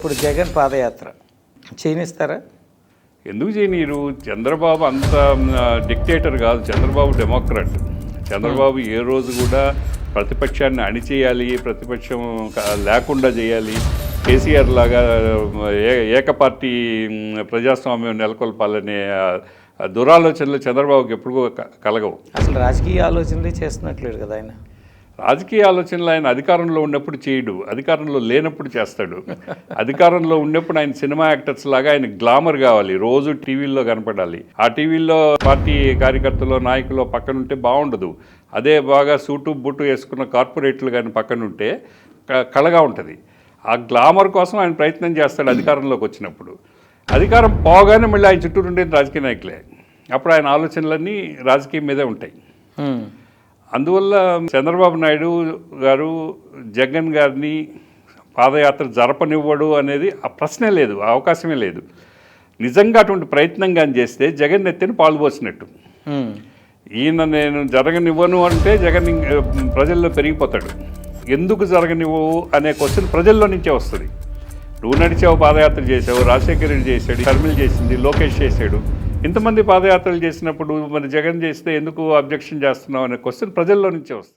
ఇప్పుడు జగన్ పాదయాత్ర చేయనిస్తారా? ఎందుకు చేయనీరు? చంద్రబాబు అంత డిక్టేటర్ కాదు. చంద్రబాబు డెమోక్రాట్. చంద్రబాబు ఏ రోజు కూడా ప్రతిపక్షాన్ని అణిచేయాలి, ప్రతిపక్షం లేకుండా చేయాలి, కేసీఆర్ లాగా ఏకపార్టీ ప్రజాస్వామ్యం నెలకొల్పాలనే దురాలోచనలు చంద్రబాబుకి ఎప్పుడు కలగవు. అసలు రాజకీయ ఆలోచనలే చేస్తున్నట్లేదు కదా ఆయన. రాజకీయ ఆలోచనలు ఆయన అధికారంలో ఉన్నప్పుడు చేయడు, అధికారంలో లేనప్పుడు చేస్తాడు. అధికారంలో ఉన్నప్పుడు ఆయన సినిమా యాక్టర్స్ లాగా ఆయన గ్లామర్ కావాలి, రోజు టీవీల్లో కనపడాలి. ఆ టీవీల్లో పార్టీ కార్యకర్తలు నాయకులు పక్కన ఉంటే బాగుండదు. అదే బాగా సూటు బుట్టు వేసుకున్న కార్పొరేట్లు కానీ పక్కన ఉంటే కళగా ఉంటుంది. ఆ గ్లామర్ కోసం ఆయన ప్రయత్నం చేస్తాడు అధికారంలోకి వచ్చినప్పుడు. అధికారం పోగానే మళ్ళీ ఆయన చుట్టూ ఉండేది రాజకీయ నాయకులే. అప్పుడు ఆయన ఆలోచనలన్నీ రాజకీయం మీదే ఉంటాయి. అందువల్ల చంద్రబాబు నాయుడు గారు జగన్ గారిని పాదయాత్ర జరపనివ్వడు అనేది ఆ ప్రశ్నే లేదు, ఆ అవకాశమే లేదు. నిజంగా అటువంటి ప్రయత్నం కానీ చేస్తే జగన్ ఎత్తిని పాలు పోసినట్టు. ఈయన నేను జరగనివ్వను అంటే జగన్ ప్రజల్లో పెరిగిపోతాడు. ఎందుకు జరగనివ్వవు అనే క్వశ్చన్ ప్రజల్లో నుంచే వస్తుంది. నువ్వు నడిచావు, పాదయాత్ర చేసావు, రాజశేఖర రెడ్డి చేశాడు, షర్మిల చేసింది, లోకేష్ చేశాడు. ఇంతమంది పాదయాత్రలు చేసినప్పుడు మరి జగన్ చేస్తే ఎందుకు అబ్జెక్షన్ చేస్తున్నావు అనే క్వశ్చన్ ప్రజల్లో నుంచే వస్తుంది.